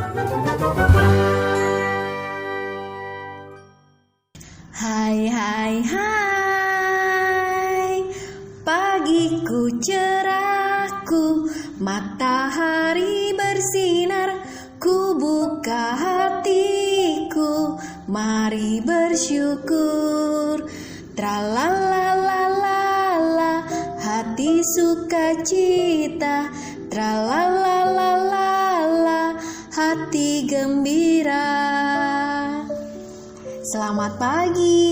Hai hai hai, pagiku cerahku, matahari bersinar, ku buka hatiku, mari bersyukur. Tralalalala, hati sukacita, tralalalala, hati gembira. Selamat pagi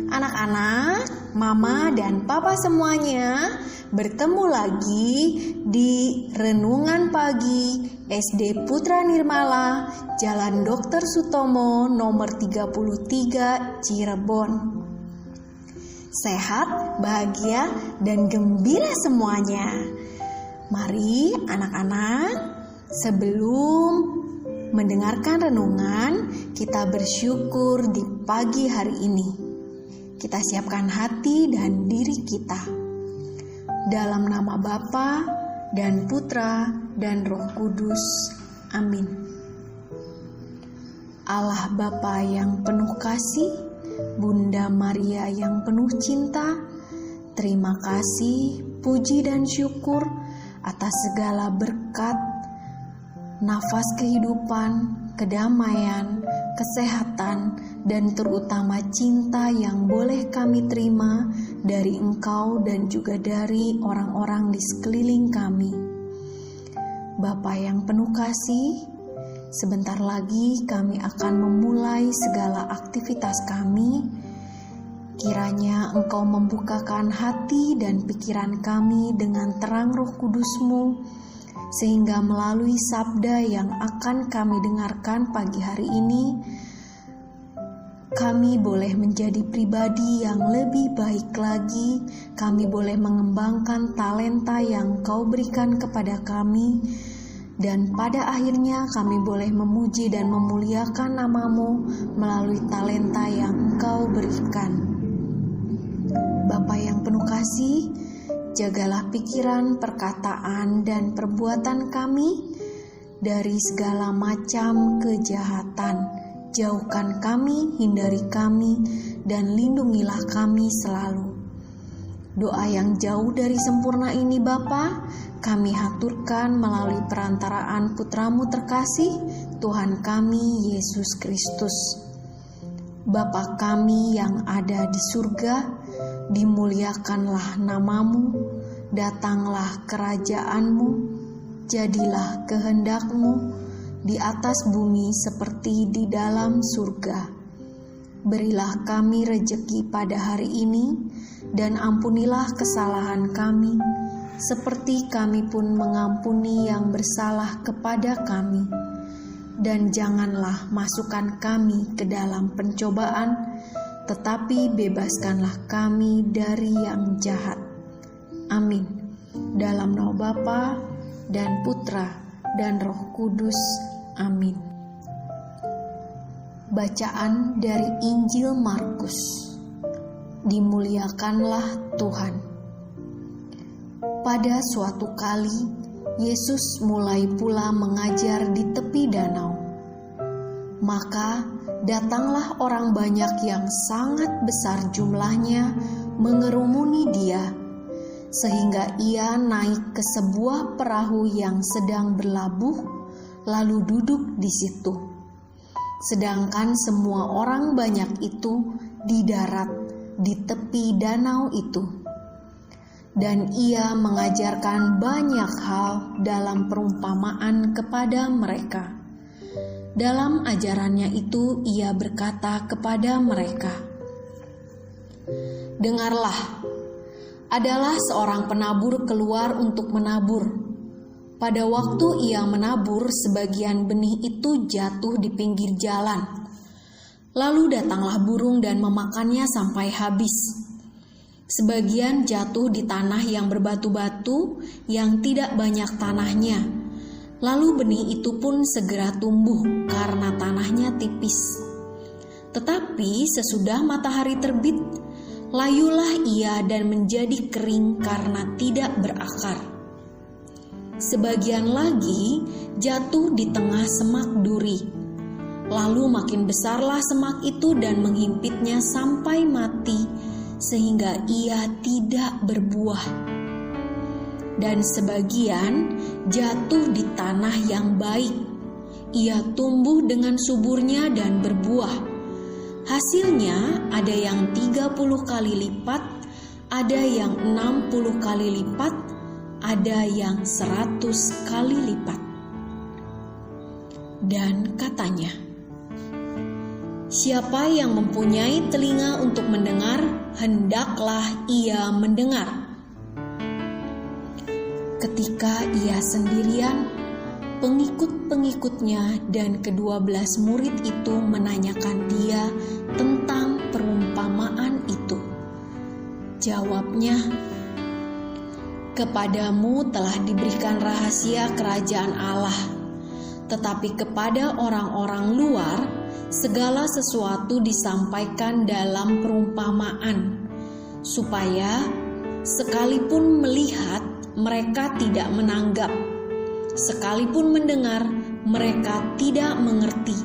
anak-anak, mama dan papa semuanya. Bertemu lagi di Renungan Pagi SD Putra Nirmala, Jalan Dr. Sutomo nomor 33 Cirebon. Sehat, bahagia, dan gembira semuanya. Mari anak-anak, sebelum mendengarkan renungan, kita bersyukur di pagi hari ini. Kita siapkan hati dan diri kita. Dalam nama Bapa dan Putra dan Roh Kudus. Amin. Allah Bapa yang penuh kasih, Bunda Maria yang penuh cinta, terima kasih, puji dan syukur atas segala berkat, nafas kehidupan, kedamaian, kesehatan, dan terutama cinta yang boleh kami terima dari Engkau dan juga dari orang-orang di sekeliling kami. Bapa yang penuh kasih, sebentar lagi kami akan memulai segala aktivitas kami. Kiranya Engkau membukakan hati dan pikiran kami dengan terang Roh Kudus-Mu, sehingga melalui sabda yang akan kami dengarkan pagi hari ini, kami boleh menjadi pribadi yang lebih baik lagi. Kami boleh mengembangkan talenta yang Kau berikan kepada kami, dan pada akhirnya kami boleh memuji dan memuliakan nama-Mu melalui talenta yang Engkau berikan. Bapa yang penuh kasih, jagalah pikiran, perkataan, dan perbuatan kami dari segala macam kejahatan. Jauhkan kami, hindari kami, dan lindungilah kami selalu. Doa yang jauh dari sempurna ini Bapa, kami haturkan melalui perantaraan Putra-Mu terkasih, Tuhan kami Yesus Kristus. Bapa kami yang ada di surga, dimuliakanlah nama-Mu, datanglah kerajaan-Mu, jadilah kehendak-Mu di atas bumi seperti di dalam surga. Berilah kami rejeki pada hari ini, dan ampunilah kesalahan kami, seperti kami pun mengampuni yang bersalah kepada kami. Dan janganlah masukkan kami ke dalam pencobaan, tetapi bebaskanlah kami dari yang jahat. Amin. Dalam nama Bapa dan Putra dan Roh Kudus. Amin. Bacaan dari Injil Markus. Dimuliakanlah Tuhan. Pada suatu kali, Yesus mulai pula mengajar di tepi danau. Maka datanglah orang banyak yang sangat besar jumlahnya mengerumuni Dia, sehingga Ia naik ke sebuah perahu yang sedang berlabuh, lalu duduk di situ. Sedangkan semua orang banyak itu di darat, di tepi danau itu. Dan Ia mengajarkan banyak hal dalam perumpamaan kepada mereka. Dalam ajarannya itu Ia berkata kepada mereka, "Dengarlah, adalah seorang penabur keluar untuk menabur. Pada waktu ia menabur, sebagian benih itu jatuh di pinggir jalan. Lalu datanglah burung dan memakannya sampai habis. Sebagian jatuh di tanah yang berbatu-batu, yang tidak banyak tanahnya. Lalu benih itu pun segera tumbuh karena tanahnya tipis. Tetapi sesudah matahari terbit, layulah ia dan menjadi kering karena tidak berakar. Sebagian lagi jatuh di tengah semak duri. Lalu makin besarlah semak itu dan menghimpitnya sampai mati, sehingga ia tidak berbuah. Dan sebagian jatuh di tanah yang baik. Ia tumbuh dengan suburnya dan berbuah. Hasilnya ada yang 30 kali lipat, ada yang 60 kali lipat, ada yang 100 kali lipat. Dan katanya, siapa yang mempunyai telinga untuk mendengar, hendaklah ia mendengar. Ketika ia sendirian, pengikut-pengikutnya dan ke-12 murid itu menanyakan dia tentang perumpamaan itu. Jawabnya, "Kepadamu telah diberikan rahasia kerajaan Allah, tetapi kepada orang-orang luar segala sesuatu disampaikan dalam perumpamaan, supaya sekalipun melihat mereka tidak menanggap, sekalipun mendengar mereka tidak mengerti,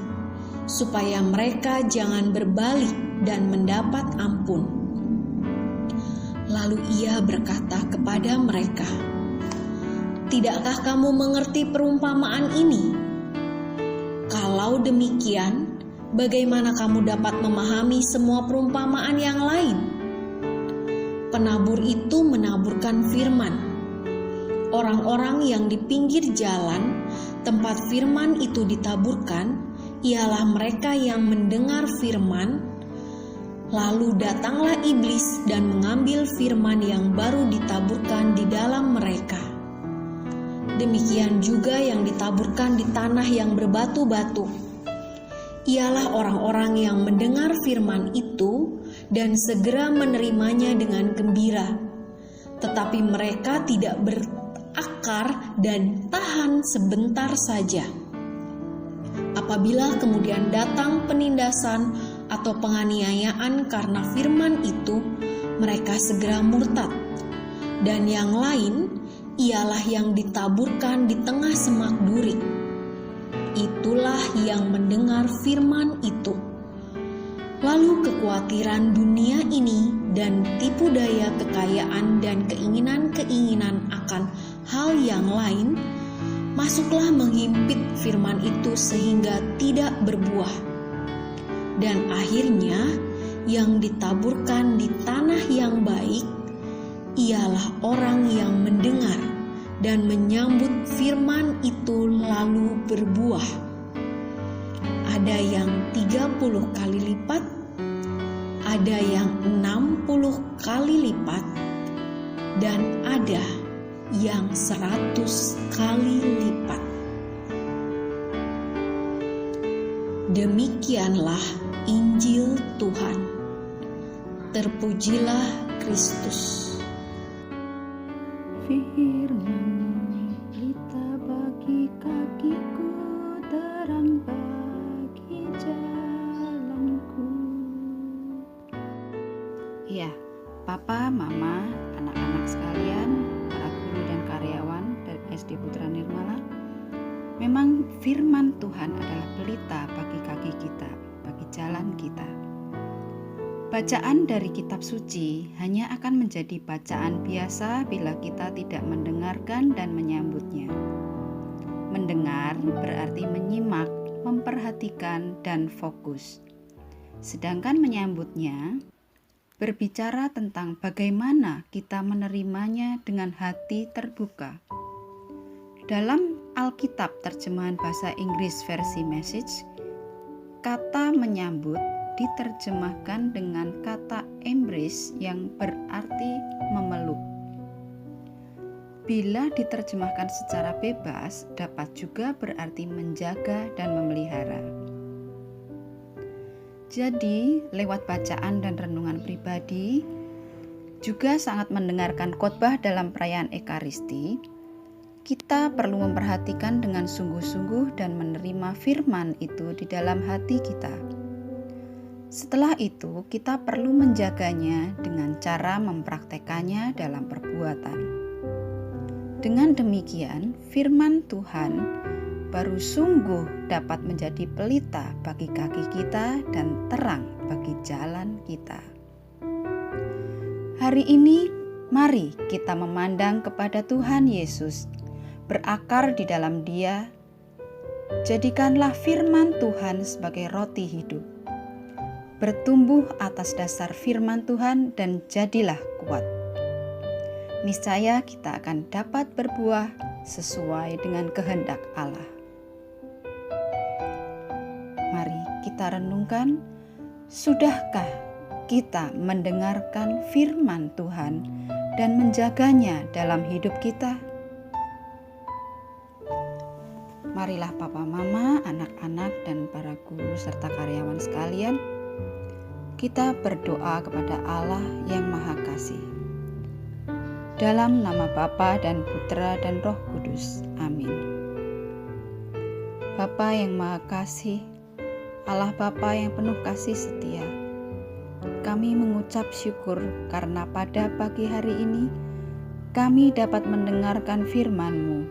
supaya mereka jangan berbalik dan mendapat ampun." Lalu ia berkata kepada mereka, "Tidakkah kamu mengerti perumpamaan ini? Kalau demikian, bagaimana kamu dapat memahami semua perumpamaan yang lain?" Penabur itu menaburkan firman. Orang-orang yang di pinggir jalan tempat firman itu ditaburkan ialah mereka yang mendengar firman. Lalu datanglah iblis dan mengambil firman yang baru ditaburkan di dalam mereka. Demikian juga yang ditaburkan di tanah yang berbatu-batu. Ialah orang-orang yang mendengar firman itu dan segera menerimanya dengan gembira. Tetapi mereka tidak berakar dan tahan sebentar saja. Apabila kemudian datang penindasan atau penganiayaan karena firman itu, mereka segera murtad. Dan yang lain ialah yang ditaburkan di tengah semak duri. Itulah yang mendengar firman itu. Lalu kekhawatiran dunia ini dan tipu daya kekayaan dan keinginan-keinginan akan hal yang lain masuklah menghimpit firman itu sehingga tidak berbuah. Dan akhirnya yang ditaburkan di tanah yang baik ialah orang yang mendengar dan menyambut firman itu lalu berbuah. Ada yang 30 kali lipat, ada yang 60 kali lipat, dan ada yang 100 kali lipat. Demikianlah Injil Tuhan. Terpujilah Kristus. Firman pelita bagi kakiku, terang bagi jalanku. Ya, Papa, Mama, anak-anak sekalian, para guru dan karyawan dari SD Putra Nirmala, memang firman Tuhan adalah pelita bagi kaki kita, bagi jalan kita. Bacaan dari kitab suci hanya akan menjadi bacaan biasa bila kita tidak mendengarkan dan menyambutnya. Mendengar berarti menyimak, memperhatikan, dan fokus. Sedangkan menyambutnya berbicara tentang bagaimana kita menerimanya dengan hati terbuka. Dalam Alkitab terjemahan bahasa Inggris versi Message, kata menyambut diterjemahkan dengan kata embrace yang berarti memeluk. Bila diterjemahkan secara bebas, dapat juga berarti menjaga dan memelihara. Jadi, lewat bacaan dan renungan pribadi, juga sangat mendengarkan khotbah dalam perayaan Ekaristi, kita perlu memperhatikan dengan sungguh-sungguh dan menerima firman itu di dalam hati kita. Setelah itu, kita perlu menjaganya dengan cara mempraktekannya dalam perbuatan. Dengan demikian, firman Tuhan baru sungguh dapat menjadi pelita bagi kaki kita dan terang bagi jalan kita. Hari ini, mari kita memandang kepada Tuhan Yesus, berakar di dalam Dia. Jadikanlah firman Tuhan sebagai roti hidup. Bertumbuh atas dasar firman Tuhan dan jadilah kuat. Niscaya kita akan dapat berbuah sesuai dengan kehendak Allah. Mari kita renungkan, sudahkah kita mendengarkan firman Tuhan dan menjaganya dalam hidup kita? Marilah Papa, Mama, anak-anak, dan para guru serta karyawan sekalian, kita berdoa kepada Allah yang Maha Kasih. Dalam nama Bapa dan Putra dan Roh Kudus. Amin. Bapa yang Maha Kasih, Allah Bapa yang penuh kasih setia, kami mengucap syukur karena pada pagi hari ini kami dapat mendengarkan firman-Mu.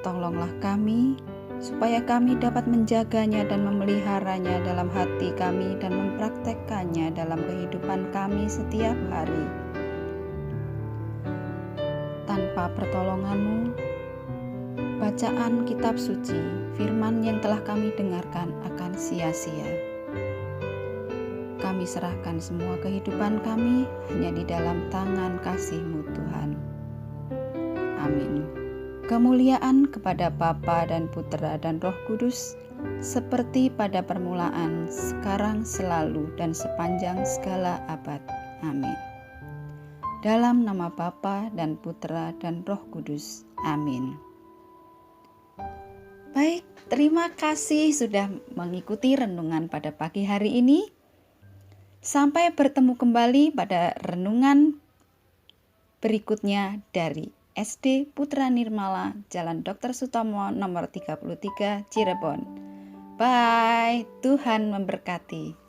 Tolonglah kami supaya kami dapat menjaganya dan memeliharanya dalam hati kami dan mempraktekkannya dalam kehidupan kami setiap hari. Tanpa pertolongan-Mu, bacaan kitab suci, firman yang telah kami dengarkan akan sia-sia. Kami serahkan semua kehidupan kami hanya di dalam tangan kasih-Mu Tuhan. Amin. Kemuliaan kepada Bapa dan Putra dan Roh Kudus, seperti pada permulaan, sekarang, selalu, dan sepanjang segala abad. Amin. Dalam nama Bapa dan Putra dan Roh Kudus. Amin. Baik, terima kasih sudah mengikuti renungan pada pagi hari ini. Sampai bertemu kembali pada renungan berikutnya dari SD Putra Nirmala, Jalan Dr. Sutomo nomor 33, Cirebon. Bye, Tuhan memberkati.